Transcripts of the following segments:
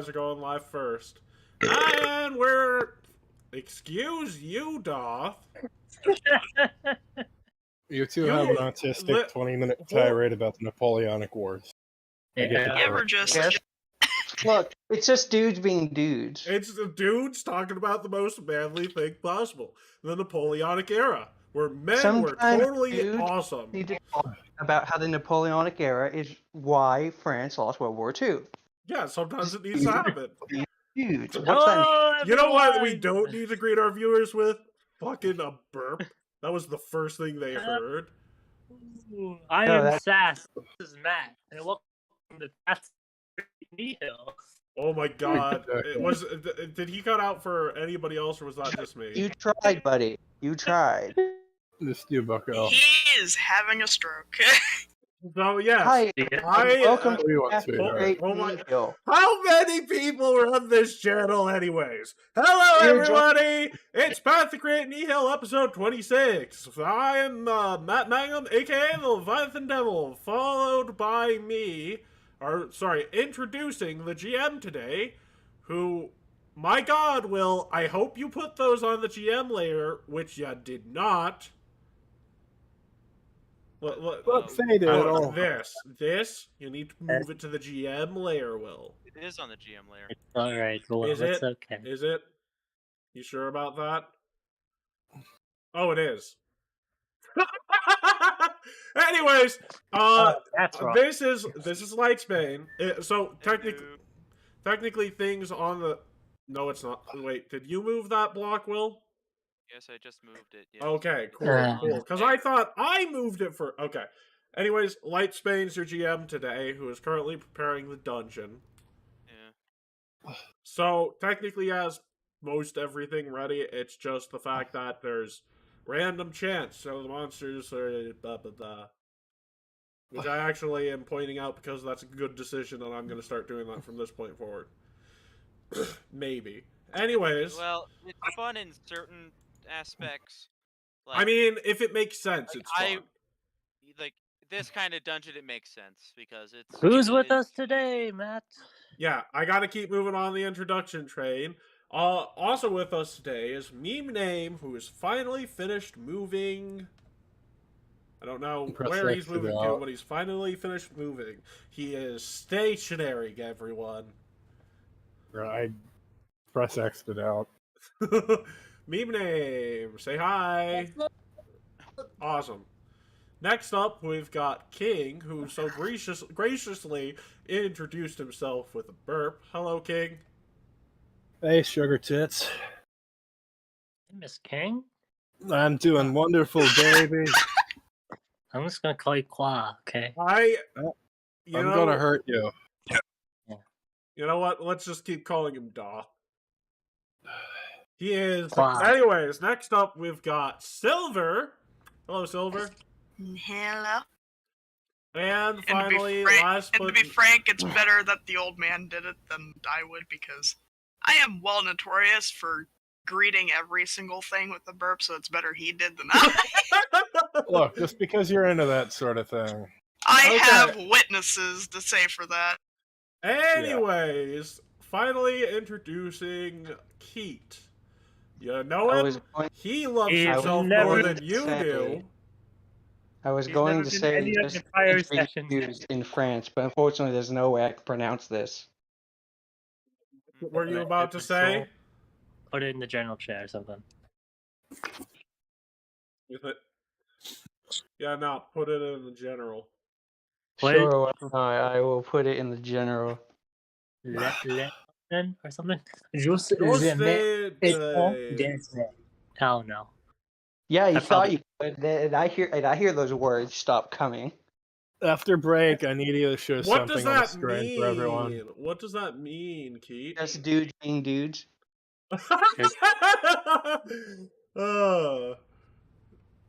are going live first. And we're... Excuse you, Doth. You two have an autistic 20-minute tirade about the Napoleonic Wars. Yeah, we're just... Look, it's just dudes being dudes. It's the dudes talking about the most manly thing possible. The Napoleonic era. Where men were totally awesome. Need to talk about how the Napoleonic era is why France lost World War II. Yeah, sometimes it needs to happen. Dudes, what's that? You know what we don't need to greet our viewers with? Fucking a burp. That was the first thing they heard. I am Sass. This is Matt. And welcome to To Create Nihil. Oh my god. Did he cut out for anybody else or was that just me? You tried, buddy. You tried. This you, bucko. He is having a stroke. So yes, Hi, welcome to Nihil. How many people are on this channel anyways? Hello everybody! It's Path to Create Nihil episode 26. I am MemeName, aka the Leviathan Devil, followed by me, introducing the GM today, who, my god, Will, I hope you put those on the GM layer, which you did not. This, you need to move it to the GM layer, Will. It is on the GM layer. Alright, well, it's okay. Is it? You sure about that? Oh, it is. Anyways, that's wrong. this is Lightsbane. So technically things on the... No, it's not. Wait, did you move that block, Will? Yes, I just moved it. Yeah. Okay, cool. Because I thought I moved it for... Okay. Anyways, Lightsbane's your GM today, who is currently preparing the dungeon. Yeah. So, technically has most everything ready. It's just the fact that there's random chance. So the monsters are... blah, blah, blah. Which I actually am pointing out because that's a good decision, and I'm going to start doing that from this point forward. Maybe. Anyways... Well, it's fun in certain aspects. Like, I mean, if it makes sense, it's fun. Like, this kind of dungeon, it makes sense, because it's... Who's with us today, Matt? Yeah, I gotta keep moving on the introduction train. Also with us today is MemeName, who is finally finished moving... I don't know where he's moving to, but he's finally finished moving. He is stationary, everyone. I press X'd it out. MemeName, say hi. Awesome. Next up, we've got King, who so graciously introduced himself with a burp. Hello, King. Hey, sugar tits. Miss King? I'm doing wonderful, baby. I'm just gonna call you Qua, okay? I'm gonna hurt you. Yeah. You know what? Let's just keep calling him Da. He is. Wow. Anyways, next up we've got Silver. Hello, Silver. Hello. And finally, to be frank, it's better that the old man did it than I would, because I am well notorious for greeting every single thing with the burp, so it's better he did than I. Look, just because you're into that sort of thing. I have witnesses to say for that. Anyways, finally introducing Keat. You know him? He loves himself more than you do. I was going to say just used in France, but unfortunately there's no way I can pronounce this. What were you about to say? Put it in the general chat or something. Yeah, no, put it in the general. Sure, I will put it in the general. Or something. Oh no. Yeah, you thought you could, and I hear those words stop coming. After break, I need you to show What something does on the that screen mean? for everyone. What does that mean, Keat? Just dudes being dudes.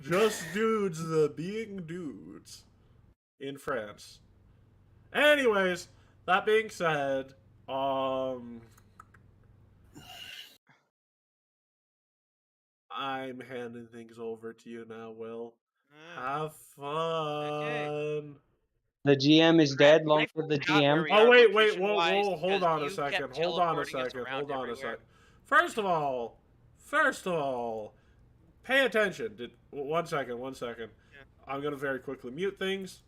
Just dudes being dudes in France. Anyways, that being said, I'm handing things over to you now, Will. Have fun. Okay. The GM is dead. Long live the I forgot where GM. we Oh are whoa, location-wise, hold because on a you second, kept hold on a teleporting us second, around hold on a everywhere. second. First of all, pay attention. One second. Yeah. I'm gonna very quickly mute things.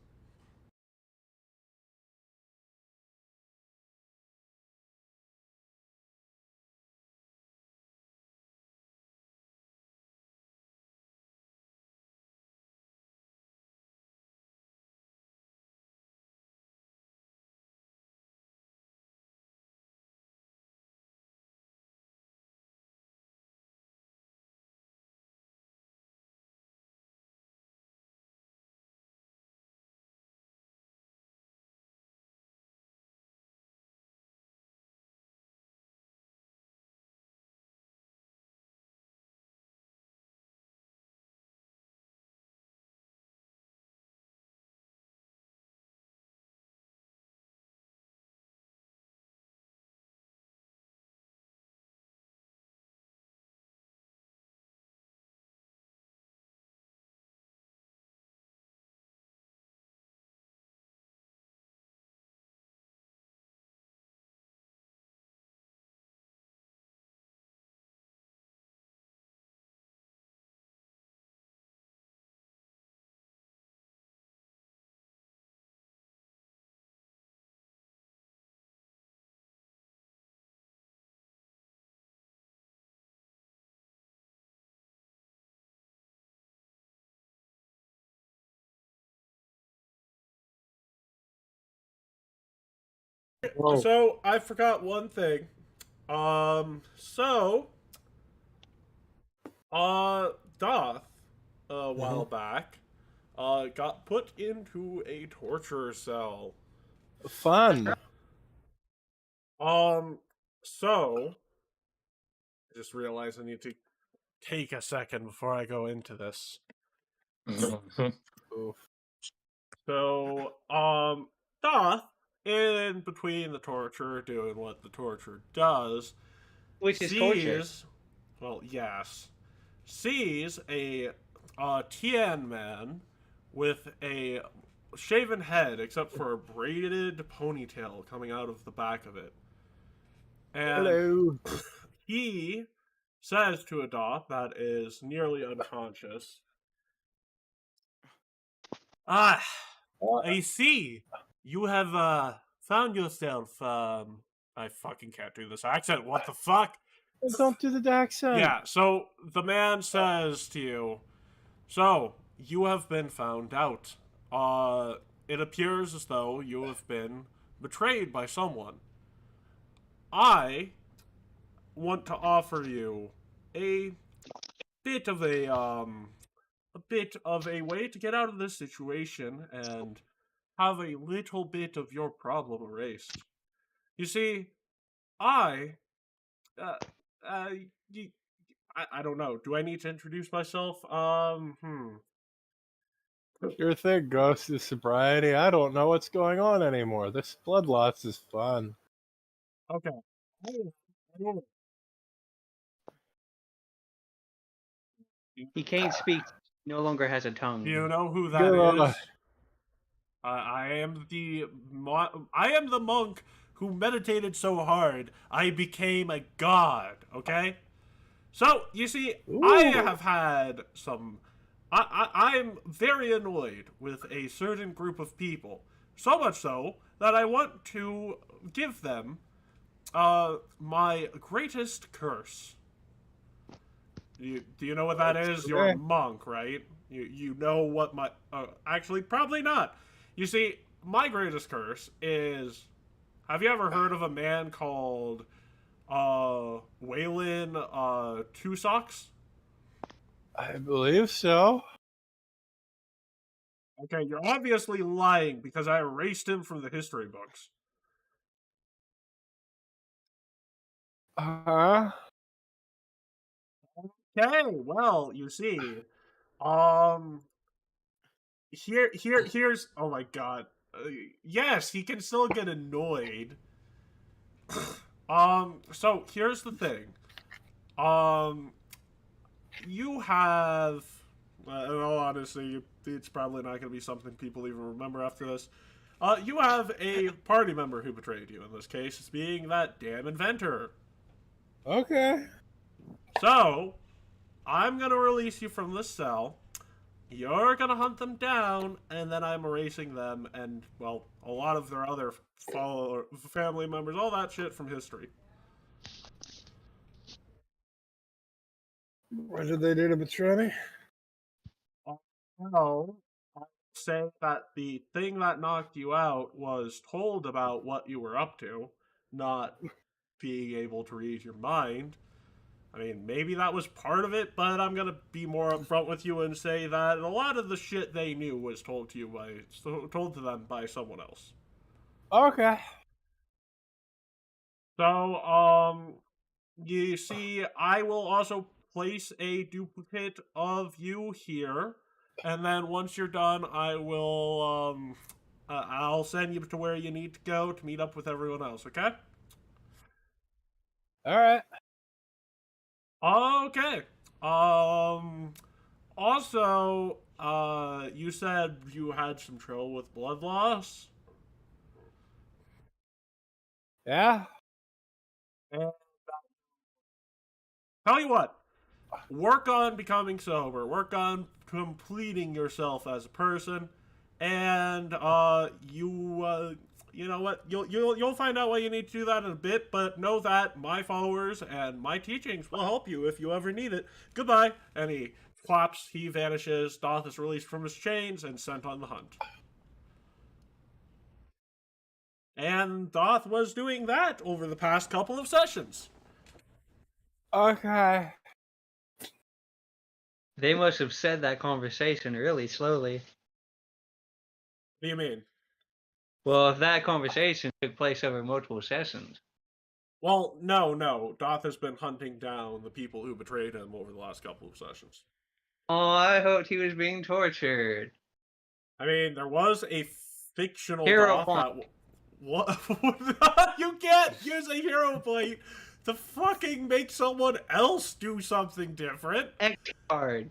Whoa. So I forgot one thing. Doth, a while back, got put into a torture cell. Fun. So I just realized I need to take a second before I go into this. Oof. So, Doth, in between the torture, doing what the torture does, Which is torture. well, yes, sees a Tian man with a shaven head, except for a braided ponytail coming out of the back of it. And Hello. he says to a Doth that is nearly unconscious, "Ah, I see. You have found yourself. I fucking can't do this accent. What the fuck? Don't do the accent. Yeah. So the man says to you, so you have been found out. It appears as though you have been betrayed by someone. I want to offer you a bit of a way to get out of this situation and have a little bit of your problem erased. You see, I, uh, uh, y- I don't know. Do I need to introduce myself? Your thing, Ghost, is sobriety. I don't know what's going on anymore. This blood loss is fun. Okay. He can't speak. He no longer has a tongue. Do you know who that Go, is? I am the monk who meditated so hard I became a god. Okay. So you see, I Ooh. have had some. I'm very annoyed with a certain group of people, so much so that I want to give them my greatest curse. Do you know what that is? You're a Okay. monk, right? You know what my actually probably not. You see, my greatest curse is. Have you ever heard of a man called Waylon Two Socks? I believe so. Okay, you're obviously lying because I erased him from the history books. Uh-huh. Okay, well, you see, um, here's. Oh my god. Yes, he can still get annoyed. So here's the thing. You have. In all honesty, it's probably not going to be something people even remember after this. You have a party member who betrayed you. In this case, it's being that damn inventor. Okay. So, I'm gonna release you from this cell. You're gonna hunt them down, and then I'm erasing them and, well, a lot of their other family members, all that shit from history. What did they do to betray me? No. I'll say that the thing that knocked you out was told about what you were up to, not being able to read your mind. I mean, maybe that was part of it, but I'm gonna be more upfront with you and say that a lot of the shit they knew was told to them by someone else. Okay. So, you see, I will also place a duplicate of you here, and then once you're done, I will, I'll send you to where you need to go to meet up with everyone else, okay? Alright. Okay. Also, you said you had some trouble with blood loss? Yeah? And tell you what, work on becoming sober. Work on completing yourself as a person, and you know what? You'll find out why you need to do that in a bit. But know that my followers and my teachings will help you if you ever need it. Goodbye. And he claps. He vanishes. Doth is released from his chains and sent on the hunt. And Doth was doing that over the past couple of sessions. Okay. They must have said that conversation really slowly. What do you mean? Well, if that conversation took place over multiple sessions. Well, no. Doth has been hunting down the people who betrayed him over the last couple of sessions. Oh, I hoped he was being tortured. I mean, there was a fictional Hero Doth that... What? You can't use a hero plate to fucking make someone else do something different. X card.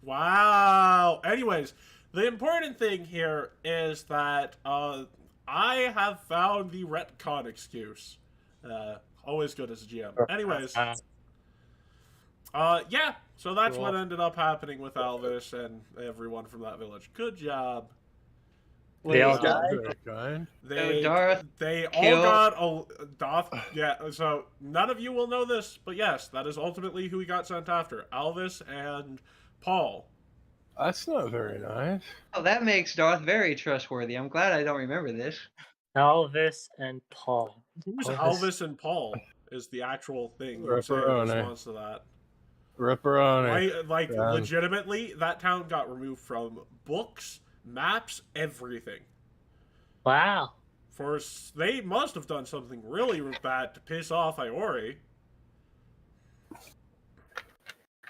Wow. Anyways, the important thing here is that I have found the retcon excuse. Always good as a GM. Anyways, yeah. So that's what ended up happening with Alvis and everyone from that village. Good job. They all That's died. very kind. They all got Doth. Yeah, so none of you will know this, but yes, that is ultimately who he got sent after. Alvis and Paul. That's not very nice. Oh, that makes Darth very trustworthy. I'm glad I don't remember this. Elvis and Paul. Who's Alvis and Paul is the actual thing you say in Ripperoni. response to that. Ripperoni. Like Yeah. legitimately, that town got removed from books, maps, everything. Wow. They must have done something really bad to piss off Iori.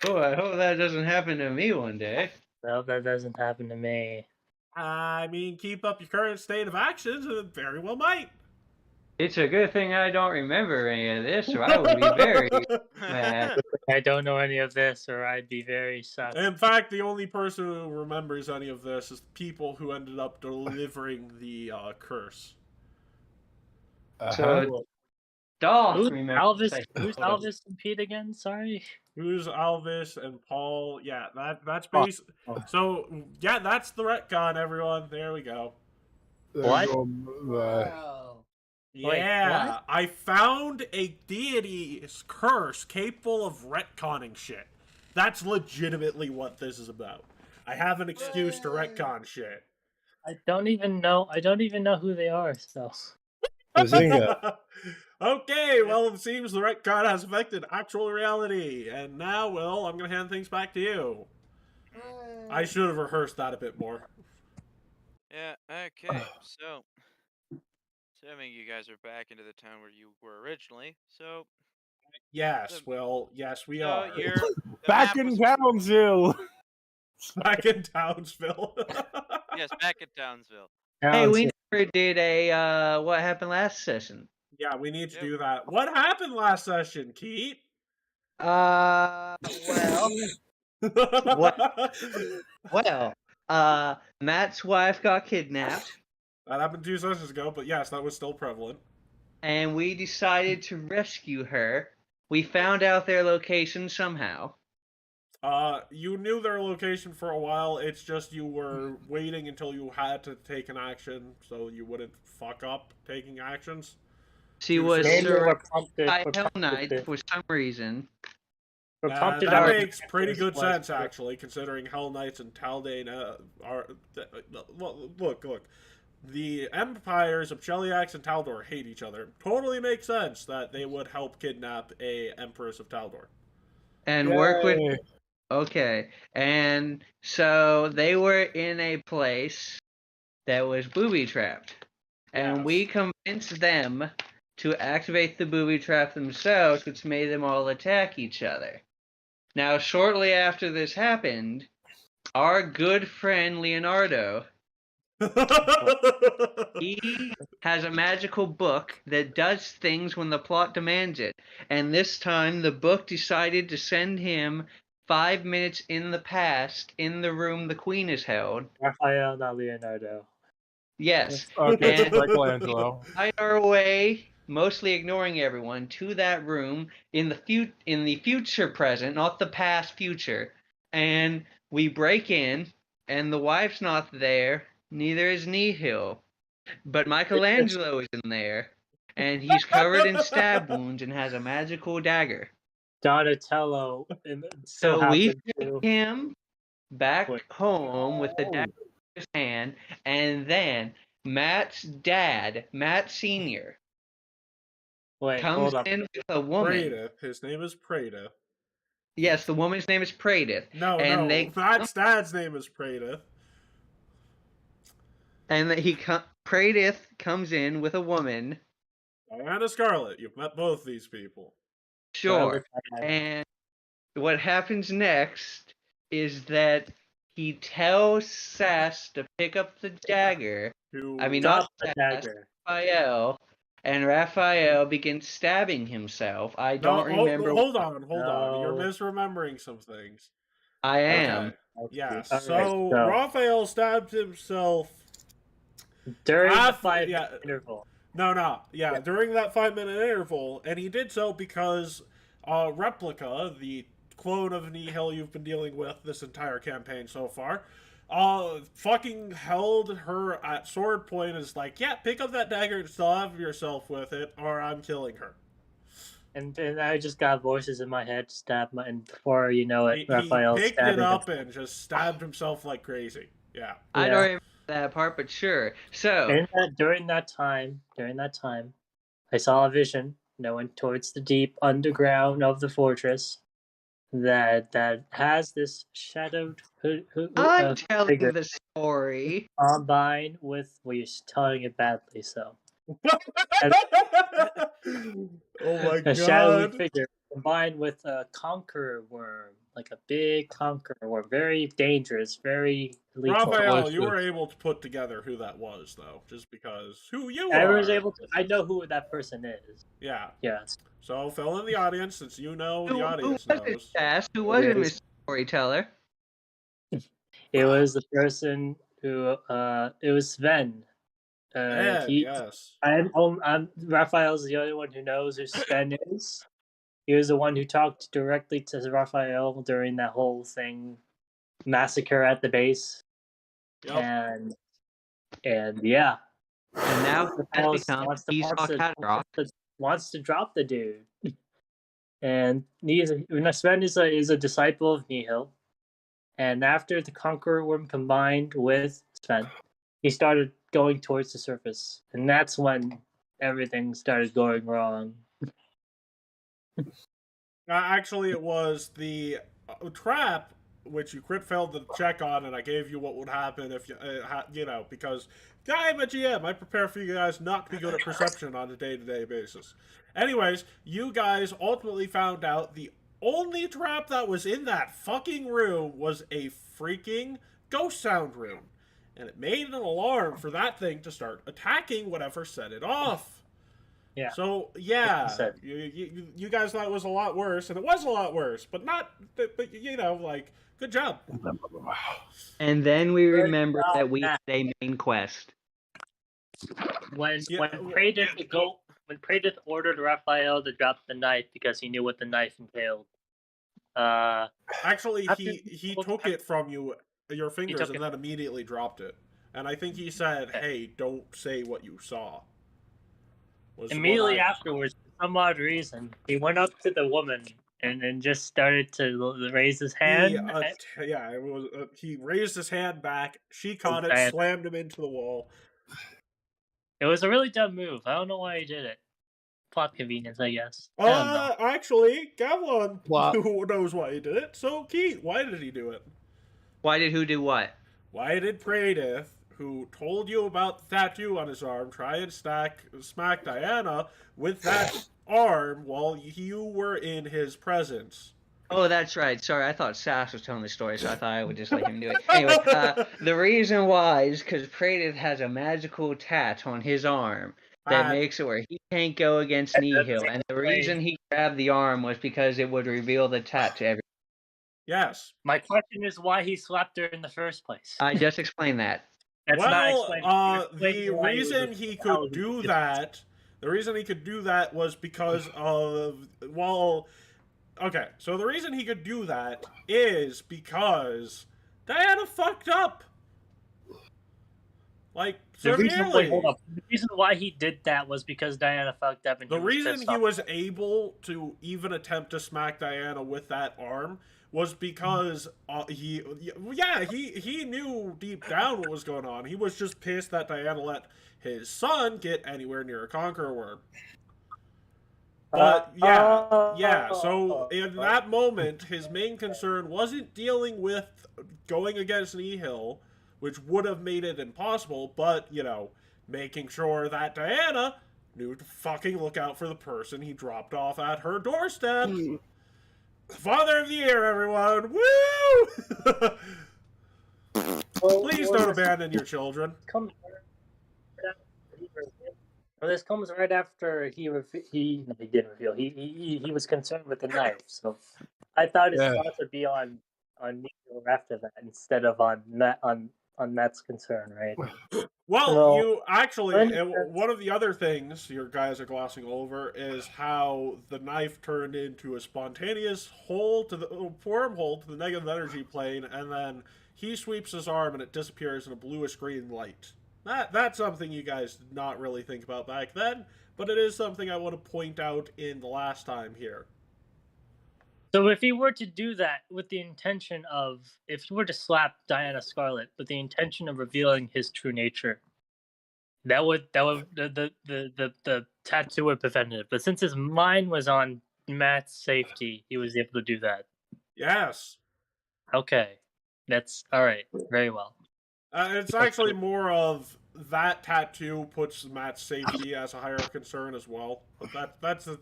Oh, I hope that doesn't happen to me one day. I hope that doesn't happen to me. I mean, keep up your current state of actions, and it very well might. It's a good thing I don't remember any of this, or I would be very mad. I don't know any of this, or I'd be very shocked. In fact, the only person who remembers any of this is the people who ended up delivering the curse. So, Darth Who's remembers. Who's Elvis and Pete again? Sorry. Who's Alvis and Paul? Yeah, that's base. So yeah, that's the retcon, everyone. There we go. What? Wow. Yeah, what? I found a deity's curse capable of retconning shit. That's legitimately what this is about. I have an excuse to retcon shit. I don't even know who they are. So. Bazinga. Okay, well, it seems the retcon has affected actual reality, and now, Will, I'm gonna hand things back to you. I should have rehearsed that a bit more. Yeah, okay. So, assuming you guys are back into the town where you were originally, so Yes, Will, yes, we so are. the Back map in was- Townsville. Back in Townsville. Yes, back in Townsville. Hey, we never did a what happened last session. Yeah, we need to do that. What happened last session, Keat? Well, well, Matt's wife got kidnapped, That happened 2 sessions ago, but yes, that was still prevalent. and we decided to rescue her. We found out their location somehow. You knew their location for a while, it's just you were waiting until you had to take an action so you wouldn't fuck up taking actions. She was Maybe we're surrounded prompted, by we're Hell prompted Knights to- for some reason. we're prompted That our- makes pretty good was- sense, actually, considering Hell Knights and Taldane are... Look. The empires of Cheliax and Taldor hate each other. Totally makes sense that they would help kidnap a Empress of Taldor. And work with. Yay. Okay. And so they were in a place that was booby trapped. And Yes. we convinced them to activate the booby trap themselves, which made them all attack each other. Now, shortly after this happened, our good friend Leonardo, he has a magical book that does things when the plot demands it. And this time, the book decided to send him 5 minutes in the past in the room the queen is held. Raphael, not Leonardo. Yes. Okay, And Michelangelo. find our way, mostly ignoring everyone, to that room in the future present, not the past future. And we break in, and the wife's not there, neither is Nihil. But Michelangelo is in there, and he's covered in stab wounds and has a magical dagger. Donatello. And So we happened take to- him back Wait. home with the dagger in his hand, and then Matt's dad, Matt Sr., Wait, comes hold up. in with a woman. Praedith. His name is Praedith. Yes, the woman's name is Praedith. No, And they- Matt's dad's name is Praedith. And Praedith comes in with a woman. Diana Scarlet. You've met both these people. Sure. And what happens next is that he tells Sass to pick up the dagger. Who I mean, Drop not the Sass, dagger. Raphael. And Raphael begins stabbing himself. I don't remember. Hold on. You're No. misremembering some things. I am. Okay. Yes. Alright, So Raphael stabbed himself. during the After- 5 yeah. minute interval. No. Yeah, during that 5-minute interval, and he did so because Replica, the clone of Nihil you've been dealing with this entire campaign so far, fucking held her at sword point and is like, yeah, pick up that dagger and stab yourself with it, or I'm killing her. And I just got voices in my head, and before you know it, He Raphael picked stabbing it up himself. and just stabbed himself like crazy. Yeah. I Yeah. don't remember that part, but sure. So, During that time, I saw a vision that went towards the deep underground of the fortress that has this shadowed I'm telling figure the story. combined with, well, you're telling it badly, so Oh my a shadowy god. figure combined with a conqueror worm, like a big conqueror worm, very dangerous, very lethal. Raphael, you were able to put together who that was, though, just because who you I are. was able to. I know who that person is. Yeah. Yes. So fill in the audience, since you know the audience Who was it, knows. Sass? Who was it, Yes. Mr. Storyteller? It was the person who. It was Sven. Ed, yes. I'm Raphael's the only one who knows who Sven is. He was the one who talked directly to Raphael during that whole thing, massacre at the base, Yep. and yeah. And now it has Wants- become wants to- he's wants to- Alcatraz. wants to drop the dude. And Sven is a disciple of Nihil. And after the Conqueror Worm combined with Sven, he started going towards the surface. And that's when everything started going wrong. Actually, it was the trap, which you crit failed to check on, and I gave you what would happen if you know, because I'm a GM. I prepare for you guys not to be good at perception on a day-to-day basis. Anyways, you guys ultimately found out the only trap that was in that fucking room was a freaking ghost sound room. And it made an alarm for that thing to start attacking whatever set it off. Yeah. So yeah, said. you guys thought it was a lot worse, and it was a lot worse, but not. But you know, like, good job. And then we Good remember job, that we Matt. had a main quest. When Yeah, when Praedyth ordered Raphael to drop the knife because he knew what the knife entailed. Actually, After he took it from your fingers, took and it. then immediately dropped it. And I think he said, Okay. "Hey, don't say what you saw." Was what Immediately I- afterwards, for some odd reason, he went up to the woman and just started to raise his hand. Yeah, it was. He raised his hand back. She caught it, And slammed him into the wall. it was a really dumb move. I don't know why he did it. Plot convenience, I guess. I don't know. Actually, Gavlon What? who knows why he did it. So, Keat, why did he do it? Why did who do what? Why did Praedyth, who told you about the tattoo on his arm, try and smack Diana with that arm while you were in his presence? Oh, that's right. Sorry, I thought Sass was telling the story, so I thought I would just let him do it. Anyway, the reason why is because Praedyth has a magical tat on his arm that makes it where he can't go against Nihil. And the reason he grabbed the arm was because it would reveal the tat to everyone. Yes. My question is why he slapped her in the first place. I just explained that. That's not Well, explaining. You're explaining the why reason was- he how could he do did it. that, the reason he could do that was because of, well, okay, so the reason he could do that is because Diana fucked up. Like, The reason, severely. hold up. The reason why he did that was because Diana fucked up and The he was reason pissed he off. was able to even attempt to smack Diana with that arm was because he knew deep down what was going on. He was just pissed that Diana let his son get anywhere near a conqueror worm. But yeah. So in that moment, his main concern wasn't dealing with going against Nihil, which would have made it impossible, but, you know, making sure that Diana knew to fucking look out for the person he dropped off at her doorstep. Father of the Year, everyone! Woo! Please don't abandon your children. This comes right after he didn't reveal. He was concerned with the knife, so I thought his thoughts would be on Nico after that instead of on Matt's concern, right? Well, No. you actually, one of the other things your guys are glossing over is how the knife turned into a spontaneous wormhole to the negative energy plane, and then he sweeps his arm and it disappears in a bluish green light. That's something you guys did not really think about back then, but it is something I want to point out in the last time here. So if he were to do that with the intention of, if he were to slap Diana Scarlet with the intention of revealing his true nature, that would the tattoo would prevent it. But since his mind was on Matt's safety, he was able to do that. Yes. Okay, that's all right. Very well. It's actually more of that tattoo puts Matt's safety as a higher concern as well. But that's a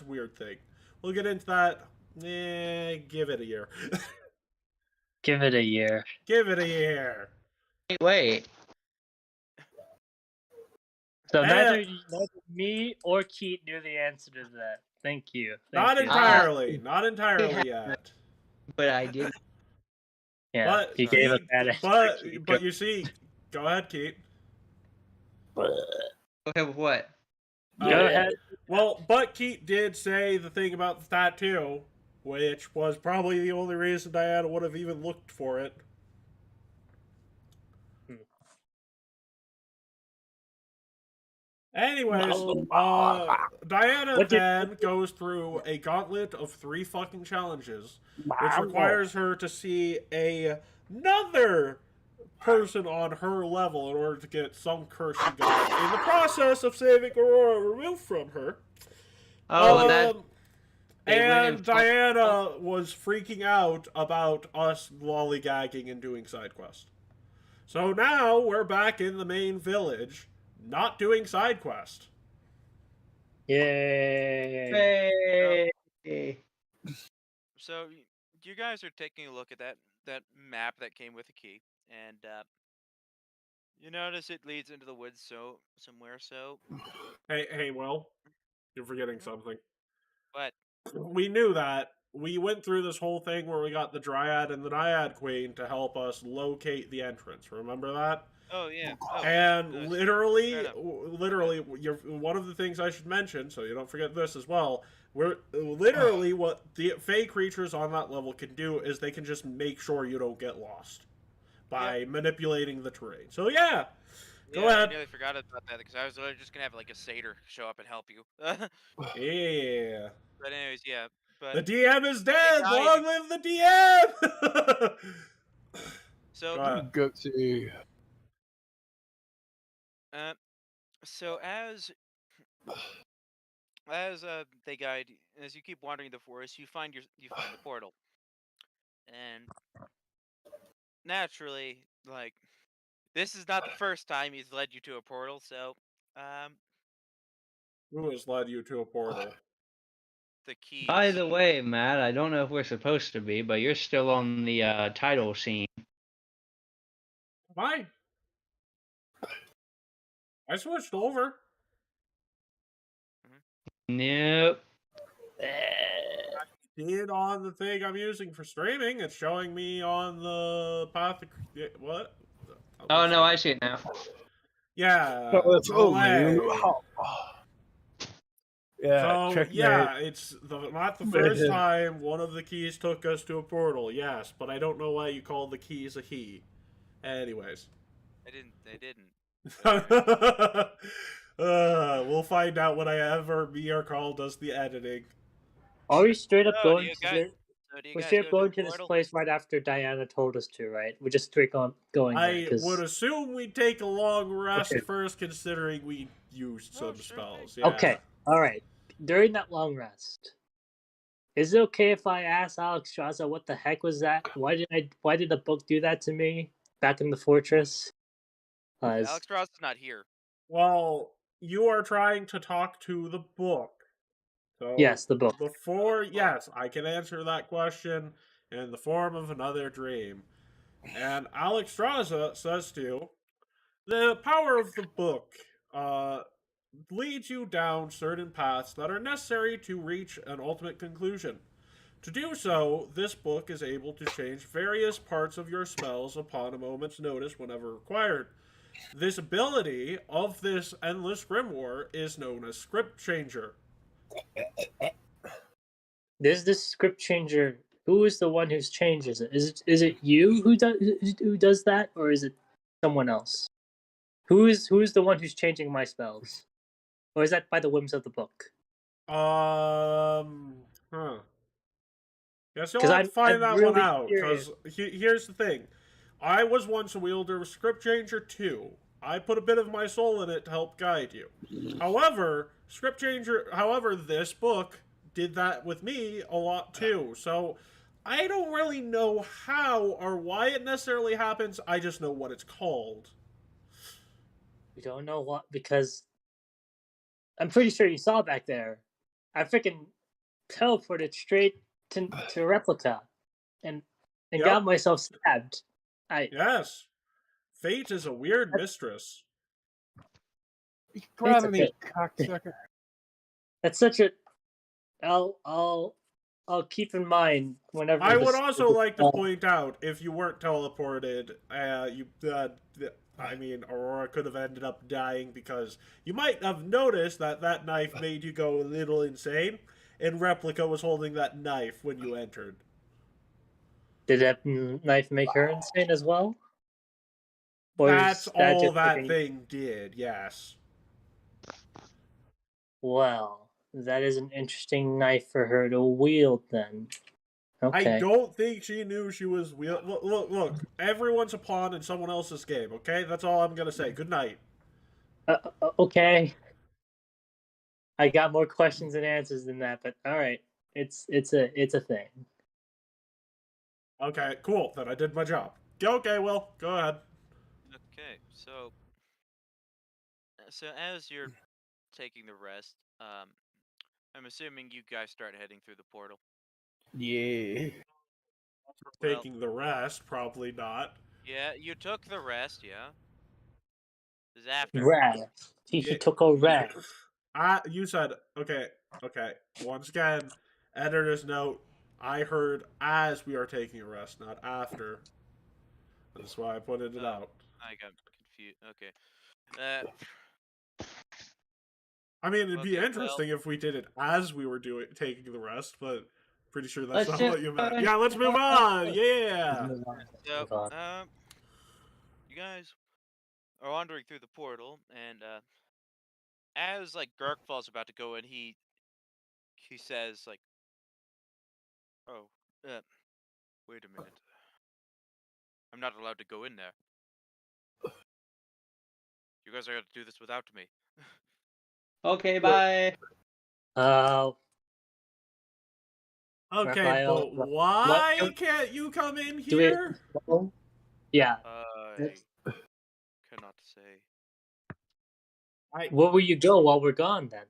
weird thing. We'll get into that. Give it a year. Give it a year. Give it a year. Wait. So neither me or Keat knew the answer to that. Thank you. Not entirely. Not entirely yet. But I did. Yeah, but he gave a bad answer. But you see, go ahead, Keat. Okay, with what? Go ahead. Well, but Keat did say the thing about the tattoo, which was probably the only reason Diana would have even looked for it. Anyways, Diana then goes through a gauntlet of 3 fucking challenges, which requires her to see another person on her level in order to get some curse she got in the process of saving Aurora removed from her. And Diana was freaking out about us lollygagging and doing side quests. So now we're back in the main village, not doing side quest. Yay! So you guys are taking a look at that map that came with the key, and you notice it leads into the woods somewhere. So Hey, Will. You're forgetting something. What? We knew that. We went through this whole thing where we got the Dryad and the Naiad Queen to help us locate the entrance. Remember that? Oh yeah. Oh, And fair literally, enough. one of the things I should mention, so you don't forget this as well. We're literally what the Fey creatures on that level can do is they can just make sure you don't get lost by manipulating the terrain. So yeah, go I ahead. nearly forgot about that because I was literally just gonna have like a satyr show up and help you. Yeah. But anyways, yeah. The But DM is dead. guide Long live the DM. so Go ahead. Gutsy. so as they guide, as you keep wandering the forest, you find the portal, and naturally, like this is not the first time he's led you to a portal. So, Who has led you to a portal? the keys. By the way, Matt, I don't know if we're supposed to be, but you're still on the title scene. Why? I switched over. Nope. Did on the thing I'm using for streaming. It's showing me on the path. What? Oh no, I see it now. Yeah. No, that's delay. Yeah, So checkmate. yeah, it's not the first Yeah. time one of the keys took us to a portal. Yes, but I don't know why you call the keys a he. Anyways. They didn't. We'll find out whenever me or Carl does the editing. Are we straight up So, going do you to guys- this? So do you We're guys straight up go going the to this portal? place right after Diana told us to, right? We're just straight going there. I 'cause- would assume we take a long rest Okay. first, considering we used some sure spells. thing. Yeah. Okay, all right. During that long rest, is it okay if I ask Alex Straza what the heck was that? Why did the book do that to me back in the fortress? Alex Ross is not here. Well, you are trying to talk to the book. So Yes, the book. Before, yes, I can answer that question in the form of another dream. And Alex Straza says to you, the power of the book leads you down certain paths that are necessary to reach an ultimate conclusion. To do so, this book is able to change various parts of your spells upon a moment's notice whenever required. This ability of this endless grimoire is known as Script Changer. There's this script changer. Who is the one who changes it? Is it you who does that, or is it someone else? Who is the one who's changing my spells, or is that by the whims of the book? Guess you'll 'Cause have to find I'm that really one out. curious. Because here's the thing. I was once a wielder of Script Changer 2. I put a bit of my soul in it to help guide you. However, this book did that with me a lot too. So I don't really know how or why it necessarily happens. I just know what it's called. We don't know what, because I'm pretty sure you saw back there. I freaking teleported straight to Replica, and Yep. got myself stabbed. Yes. Fate is a weird mistress. Grab me, okay. cocksucker. That's such a. I'll keep in mind whenever. I would this- also like to point out, if you weren't teleported, Aurora could have ended up dying because you might have noticed that knife made you go a little insane, and Replica was holding that knife when you entered. Did that knife make her insane as well? Or That's is that all just that freaking- thing did, yes. Well, that is an interesting knife for her to wield then. Okay. I don't think she knew she was... Look, everyone's a pawn in someone else's game, okay? That's all I'm gonna say. Good night. Okay. I got more questions and answers than that, but all right, it's a thing. Okay, cool. Then I did my job. Okay, Will, go ahead. Okay, so as you're taking the rest, I'm assuming you guys start heading through the portal. Yeah. Well- Taking the rest, probably not. Yeah, you took the rest, yeah. This is after. Rest. He Yeah. took a rest. You said okay. Once again, editor's note. I heard as we are taking a rest, not after. That's why I pointed it out. I got confused. Okay. Uh, I mean, it'd be Okay, well- interesting if we did it as we were taking the rest, but pretty sure that's Let's not just what you meant. go Yeah, let's move on. Yeah. Move on. so, Move on. you guys are wandering through the portal, and as like Garkfall's about to go in, he says like, "Oh, wait a minute. I'm not allowed to go in there. You guys are gonna do this without me." Okay, bye. Okay, Raphael, but why what- can't you come in Do it. here? Yeah. I cannot say. Where will you go while we're gone then?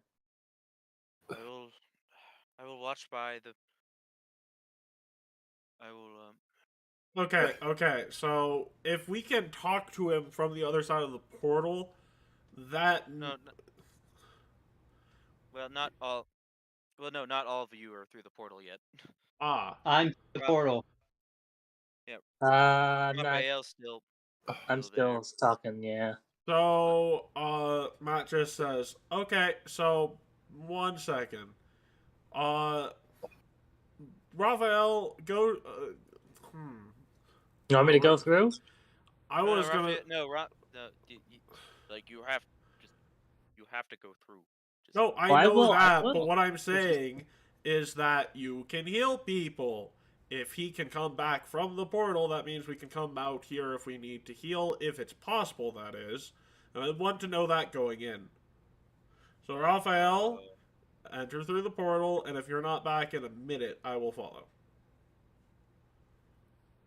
I will watch by the. I will Okay. So if we can talk to him from the other side of the portal, that No. Well, not all. Well, no, not all of you are through the portal yet. I'm the portal. I'm not. Raphael's still. I'm there. still talking. Yeah. So Matt just says, okay. So 1 second. Raphael, go. You want me to go through? I was no, gonna. Like you have to go through. Just, No, I Well, I know will- I that, but will. what I'm saying is that you can heal people. If he can come back from the portal, that means we can come out here if we need to heal, if it's possible, that is. And I want to know that going in. So, Raphael, enter through the portal, and if you're not back in a minute, I will follow.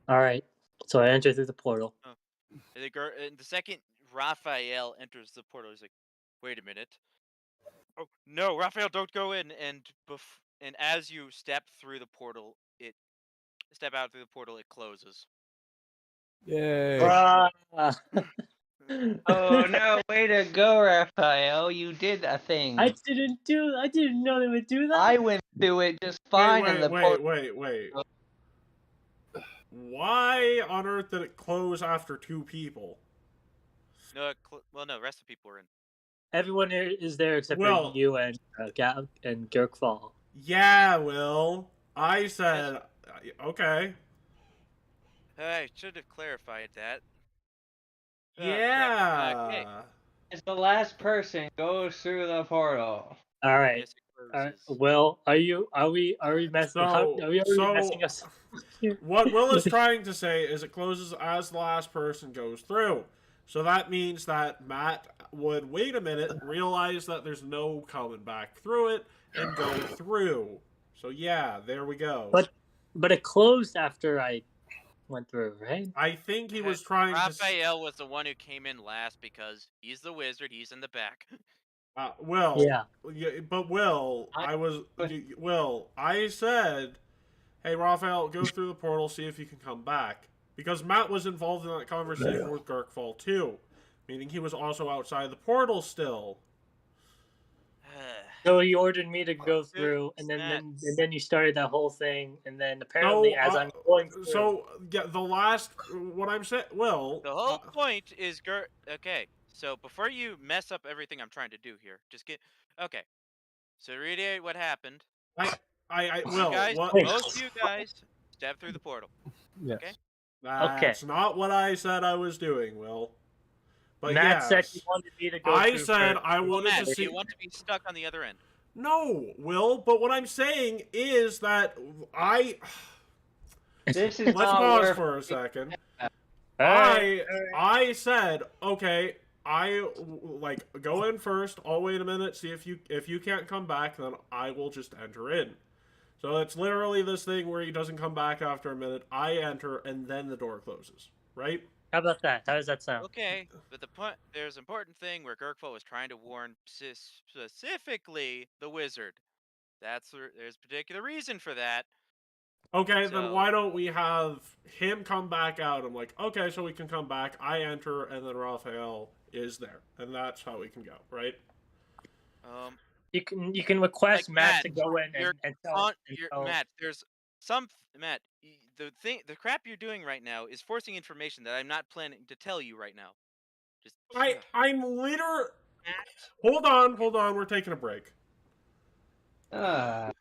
All right. So I enter through the portal. and the second Raphael enters the portal, he's like, "Wait a minute! Oh no, Raphael, don't go in!" And as you step through the portal, step out through the portal, it closes. Yay. Ah. Oh no, way to go, Raphael. You did a thing. I didn't know they would do that. I went through it just fine and the portal. Wait. Why on earth did it close after 2 people? No, no, the rest of the people are in. Everyone here is there except Well- for you and Gab and Girkfall. Yeah, Will. I said, okay. I should have clarified that. Yeah. Okay. As the last person goes through the portal. All right. Yes, it All right. closes. Will, are we messing? Are we messing us? Here? What Will is trying to say is it closes as the last person goes through. So that means that Matt would wait a minute, realize that there's no coming back through it, and go through. So yeah, there we go. But it closed after I went through, right? I think he was trying to... Raphael was the one who came in last because he's the wizard. He's in the back. Will. Yeah. But Will, I said, hey, Raphael, go through the portal, see if you can come back. Because Matt was involved in that conversation with Garkfall too. Meaning he was also outside the portal still. So he ordered me to go through, and then you started that whole thing, and then apparently as I'm going through. So yeah, the last what I'm saying, Will. The whole point is okay. So before you mess up everything I'm trying to do here, just get okay. So reiterate what happened. Will. Most of you guys step through the portal. Yes. Okay. That's not what I said I was doing, Will. But Matt said yes, he wanted me to go I through said first. I wanted Matt, to see. you want to be stuck on the other end. No, Will. But what I'm saying is that This is Let's not pause where- for a second. Alright. I said, okay, go in first. I'll wait a minute, see if you can't come back, then I will just enter in. So it's literally this thing where he doesn't come back after a minute. I enter, and then the door closes. Right? How about that? How does that sound? Okay, but there's an important thing where Gurkfall was trying to warn specifically the wizard. There's a particular reason for that. Okay, then So- why don't we have him come back out? I'm like, okay, so we can come back. I enter, and then Raphael is there, and that's how we can go, right? You can request Like, Matt to Matt, go in you're and tell. Matt. There's Matt. The crap you're doing right now is forcing information that I'm not planning to tell you right now. Just I'm literally. Matt. Hold on. We're taking a break. Ah.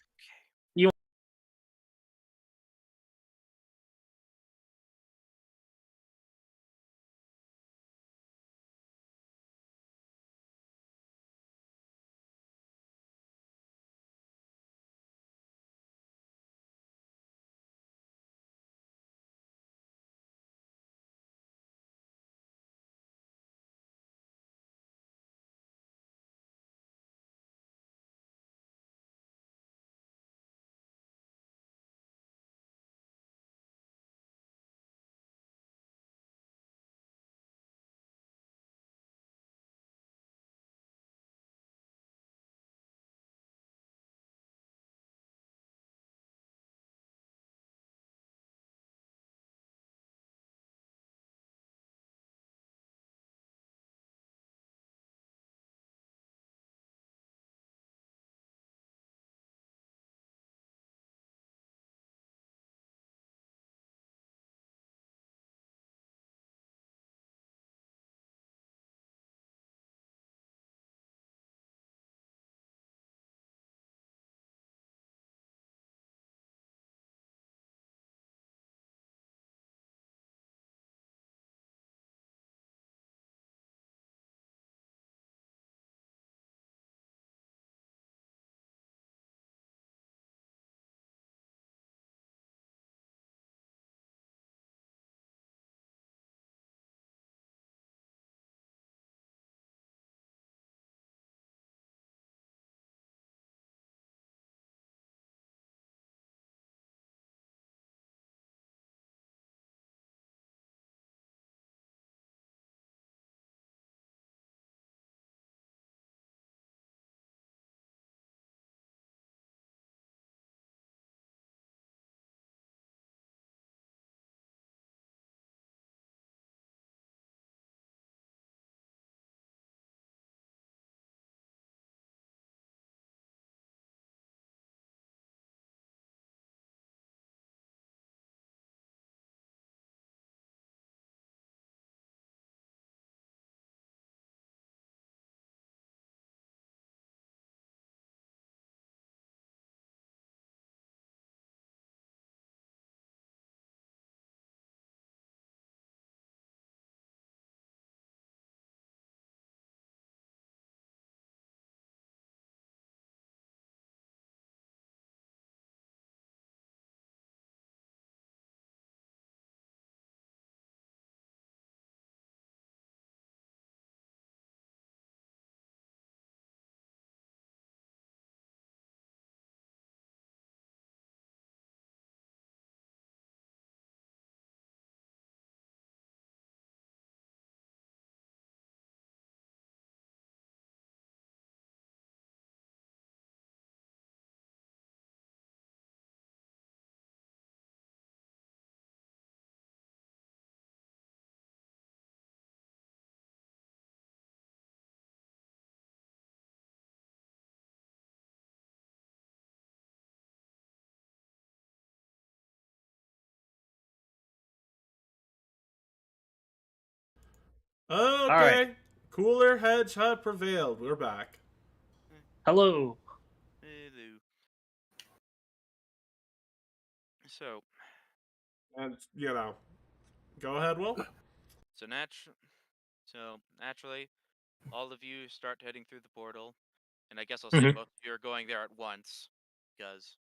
Okay. Cooler heads have prevailed. We're back. Hello. Hello. So, And, go ahead, Will. so naturally, all of you start heading through the portal, and I guess I'll say Mhm. both of you are going there at once because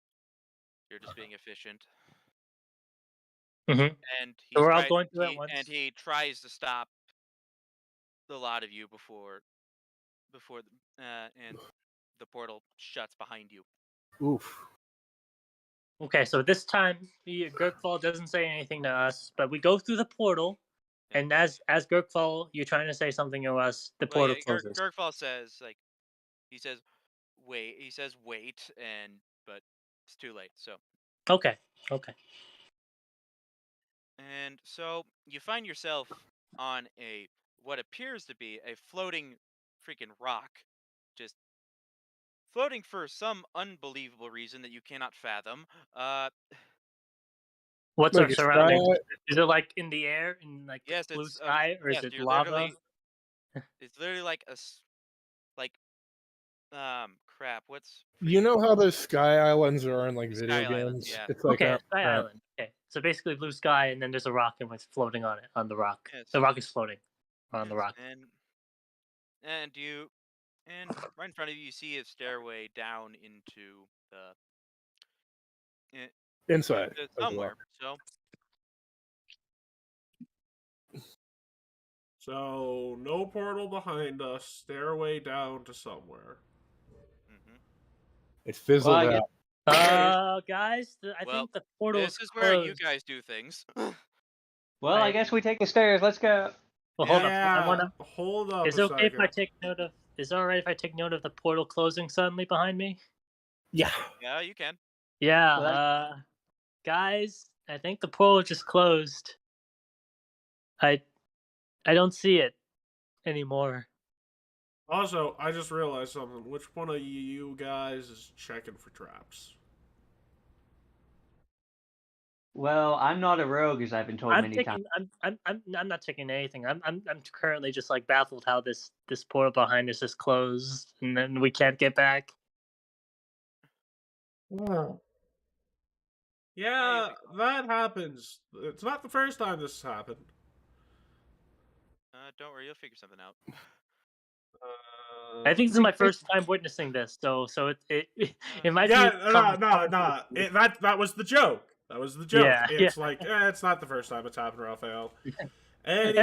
you're just being efficient. Mhm. And So we're all going through at once. he tries to stop the lot of you before and the portal shuts behind you. Oof. Okay, so this time Gurkfall doesn't say anything to us, but we go through the portal, Yeah. and as Gurkfall, you're trying to say something to us. The Well, portal yeah, closes. Gurkfall says he says wait, but it's too late. So Okay. Okay. and so you find yourself on what appears to be a floating freaking rock, just floating for some unbelievable reason that you cannot fathom. What's Like our a surroundings? sky- Is it like in the air, in like yes, blue it's sky, or is yes, it you're lava? literally it's literally like like crap. What's You know freaking how those sky islands are in like Sky video Islands, games? yeah. It's like Okay, that. Sky that. Island. Okay, so basically blue sky, and then there's a rock and it's floating on it, on the rock. Yes, The rock is floating on the yes, rock. and you and right in front of you, you see a stairway down into the Inside into of the somewhere. rock. So, no portal behind us, stairway down to somewhere. Mhm. It fizzled Well, I guess- out. Guys, I Well, think the portal this is closed. where you guys do things. Well, I I- guess we take the stairs. Let's go. Well, hold on. Yeah, I wanna. hold up Is a it okay if I second. take note of? Is it alright if I take note of the portal closing suddenly behind me? Yeah. Yeah, you can. Yeah. Well, Guys, I think the portal just closed. I don't see it anymore. Also, I just realized something. Which one of you guys is checking for traps? Well, I'm not a rogue, as I've been told I'm many taking. times. I'm not taking anything. I'm currently just like baffled how this portal behind us is closed and then we can't get back. Yeah, that happens. It's not the first time this has happened. Don't worry, you'll figure something out. I think this is my first time witnessing this, so it might Yeah, be. that was the joke. That was the joke. Yeah, It's like, it's not the first time it's happened, Raphael. Anyways,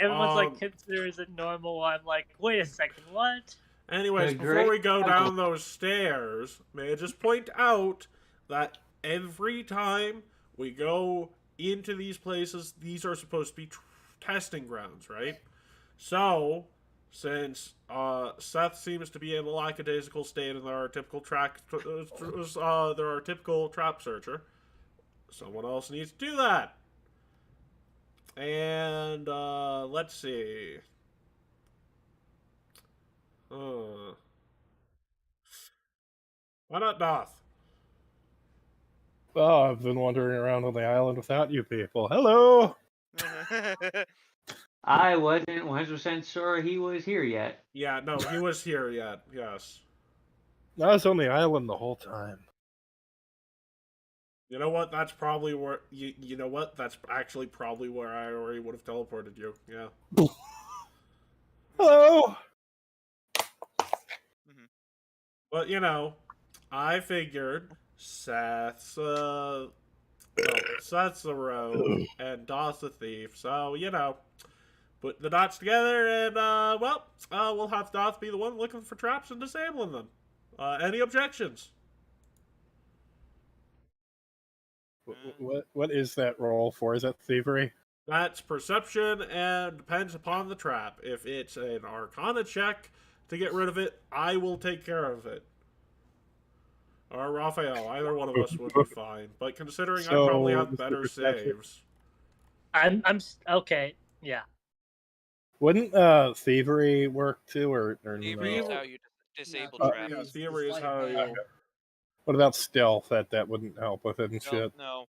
everyone's like considers it normal. I'm like, wait a second, what? anyways, The before great we go uncle. down those stairs, may I just point out that every time we go into these places, these are supposed to be testing grounds, right? So, since Seth seems to be in a lackadaisical state and there are typical trap searcher, someone else needs to do that. And let's see. Why not Doth? Oh, I've been wandering around on the island without you people. Hello. I wasn't 100% sure he was here yet. Yeah, no, he was here yet. Yes. I was on the island the whole time. You know what? That's probably where you know what? That's actually probably where I already would have teleported you. Yeah. Hello. But you know, I figured Seth's the rogue and Doth's the thief. So you know, put the dots together and we'll have Doth be the one looking for traps and disabling them. Any objections? What is that roll for? Is that thievery? That's perception and depends upon the trap. If it's an Arcana check to get rid of it, I will take care of it. Or Raphael, either one of us would be fine. But considering I probably So, have Mr. better Perception. saves. I'm okay. Yeah. Wouldn't thievery work too, or Thievery is no? how you disable Uh, traps. Yeah, theory is how you. What about stealth? That wouldn't help with it and shit. No.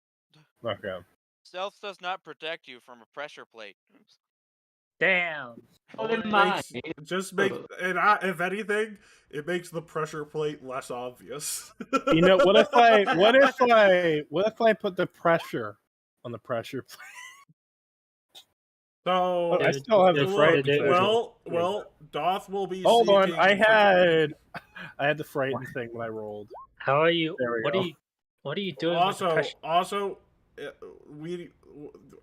Okay. Stealth does not protect you from a pressure plate. Damn. Well, then Boy. mine. If anything, it makes the pressure plate less obvious. You know, what if I put the pressure on the pressure plate? So I still have the frighten. well, Doth will be. Hold on, seeking I for- had the frighten thing when I rolled. How are you? There we What go. are you doing? with the pressure?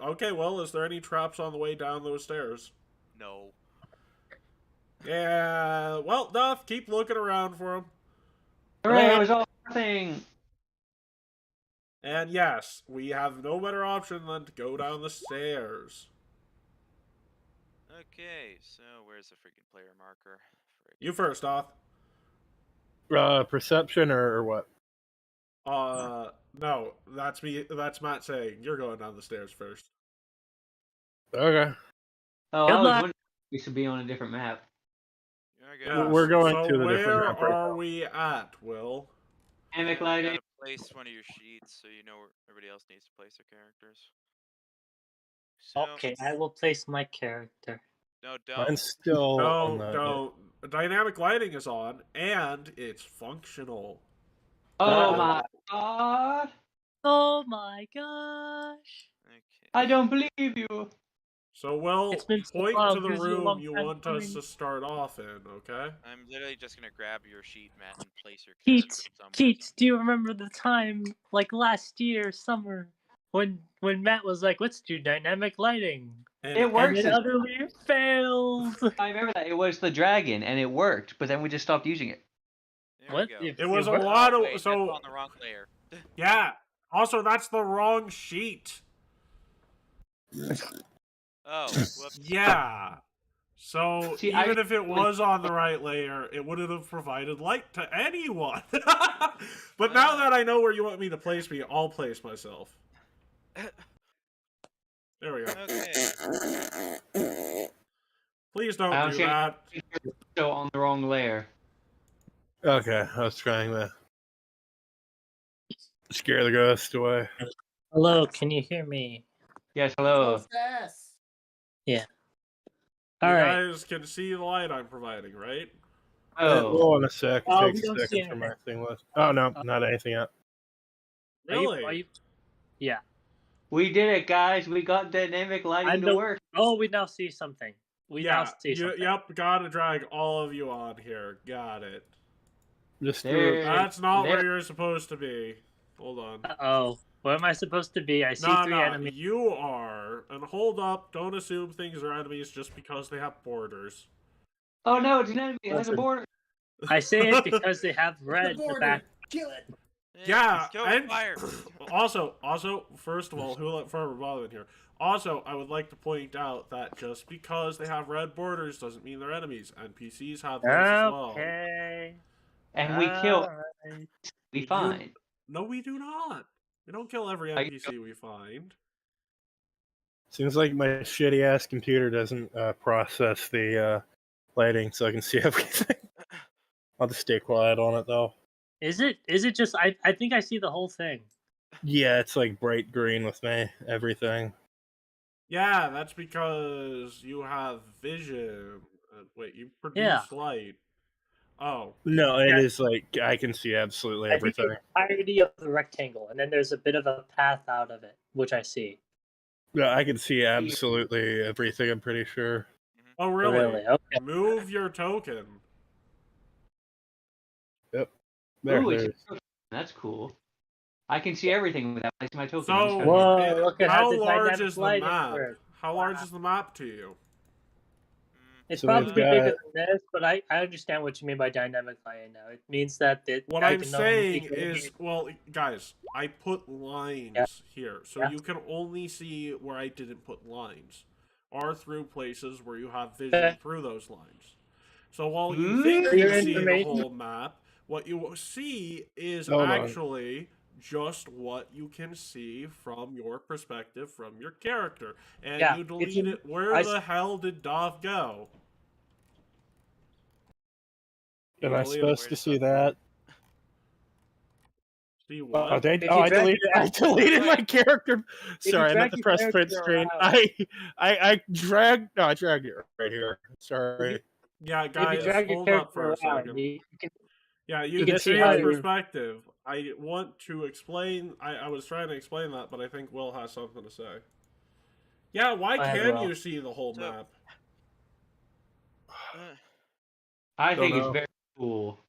Okay. Well, is there any traps on the way down those stairs? No. Yeah. Well, Doth, keep looking around for them. Hooray, it was all nothing. And yes, we have no better option than to go down the stairs. Okay, so where's the freaking player marker? You first, Doth. Perception or what? No, that's me. That's Matt saying you're going down the stairs first. Okay. Oh, Good I was luck. wondering if we should be on a different map. Okay. Yes. We're going so to the different where map right are now. we at, Will? Dynamic You lighting. gotta place one of your sheets so you know where everybody else needs to place their characters. So Okay, I will place my character. no, don't. Mine's still on No, the. no. Dynamic lighting is on, and it's functional. Oh Uh, my god! Oh my gosh! Okay. I don't believe you. So, Will, It's been so point long. to the This is a room long you time want us coming. to start off in, okay? I'm literally just gonna grab your sheet, Matt, and place your Keat, character somewhere. Keat, do you remember the time, like last year, summer, when Matt was like, "Let's do dynamic lighting," And It and works. it utterly failed. I remember that. It was the dragon, and it worked, but then we just stopped using it. There What? we go. It was a worked? lot of Wait, that's so on the wrong layer. yeah. Also, that's the wrong sheet. Oh, whoops. Yeah. So See, even if it was on the right layer, it wouldn't have provided light to anyone. But now that I know where you want me to place me, I'll place myself. There we go. Okay. Please I don't don't do see any- that. So on the wrong layer. Okay, I was trying to scare the ghost away. Hello, can you hear me? Yes, hello. You All right. guys can see the light I'm providing, right? Oh, Hold on a sec. It Oh, takes we a don't see second for my anything. thing list. Oh no, not anything yet. Really? Yeah. we did it, guys. We got dynamic lighting to work. Oh, we now see something. We now Yeah. see something. Yep. Gotta drag all of you on here. Got it. Just There. That's not There. where you're supposed to be. Hold on. Uh-oh. Where am I supposed to be? I see No, three no, enemies. you are. And hold up, don't assume things are enemies just because they have borders. Oh no, it's an enemy. It has a Listen. border. I say it because they have red in the back. Kill it. Yeah, Go and fire. also, first of all, who let forever bother in here? Also, I would like to point out that just because they have red borders doesn't mean they're enemies. NPCs have those as well. Okay. And we kill. Alright. We find. No, we do not. We don't kill every Are you- NPC we find. seems like my shitty ass computer doesn't process the lighting, so I can see everything. I'll just stay quiet on it though. Is it just I think I see the whole thing. Yeah, it's like bright green with me. Everything. Yeah, that's because you have vision. Wait, you produce Yeah. light. Oh. No, it Yeah. is like I can see absolutely I think everything. the entirety of the rectangle, and then there's a bit of a path out of it, which I see. Yeah, I can see absolutely everything. I'm pretty sure. Oh, really? Okay. Move your token. There, Ooh, there's. that's cool. I can see everything without placing my token. So, Whoa, look at how how the large dynamic is the lighting map? works. How large is the map to you? It's So we've probably bigger got- than this, but I understand what you mean by dynamic lighting now. It means that What I I'm can only saying see is, well, guys, I put lines Yeah. here, so Yeah. you can only see where I didn't put lines, or through places where you have vision Okay. through those lines. So while you think For you your see the information- whole map, what you see is Hold on. actually just what you can see from your perspective, from your character. And Yeah, you it's delete in- it. Where I the hell did Dov go? Am I Delete it. supposed to see that? See Oh, what? I If you drag deleted. I deleted my character. you Sorry, I meant drag to your press character print screen. around- I dragged. No, I dragged it right here. Sorry. Yeah, if guys, you drag your hold up character for a around, second. you can Yeah, you you can can see see how his you're- perspective. I want to explain. I was trying to explain that, but I think Will has something to say. Yeah, why Go ahead, can Will. you see the whole So- map? I think Don't it's know. very cool.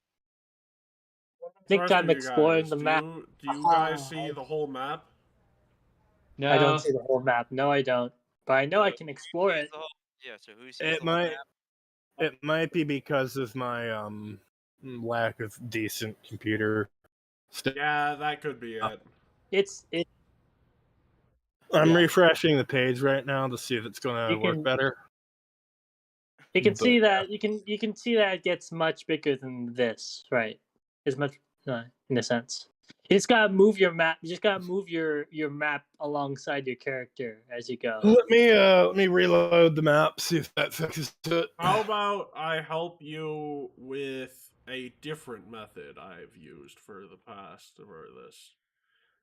I think Rest I'm of you exploring guys, the map. Do you guys see the whole map? No, I don't see the whole map. No, I don't. But I know I can explore it. Yeah, so who sees It the whole might. map? It might be because of my lack of decent computer stuff. Yeah, that could be it. It's I'm Yeah. refreshing the page right now to see if it's going to You work can- better. you can see But, that you can see that it gets much bigger than this, right? As much in a sense. You just gotta move your map. You just gotta move your map alongside your character as you go. Let me reload the map, see if that fixes it. How about I help you with a different method I've used for the past for this?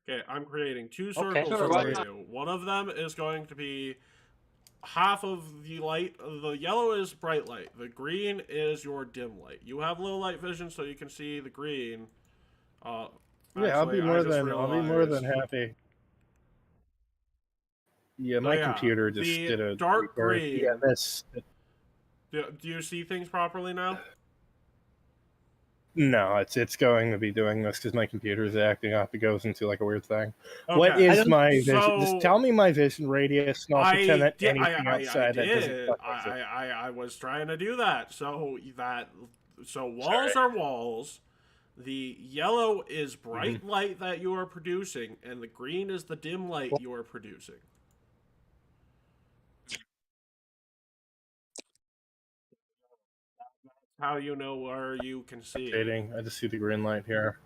Okay, I'm creating two circles sure, for why you. One of them is going to be half of the light. The yellow is bright light. The green is your dim light. You have low light vision, so you can see the green. Yeah, I'll be more than realized- happy. Yeah, So my yeah, computer just the did a dark rebirth. green. Yeah, this. Do you see things properly now? No, it's going to be doing this because my computer is acting up. It goes into like a weird thing. Okay. What is my vision? So- Just tell me my vision radius, and I'll pretend that anything outside that doesn't did. fuck with it. I was trying to do that. So walls are walls. The yellow is bright light that you are producing, and the green is the dim light you are producing. How you know where you can see. I just see the green light here.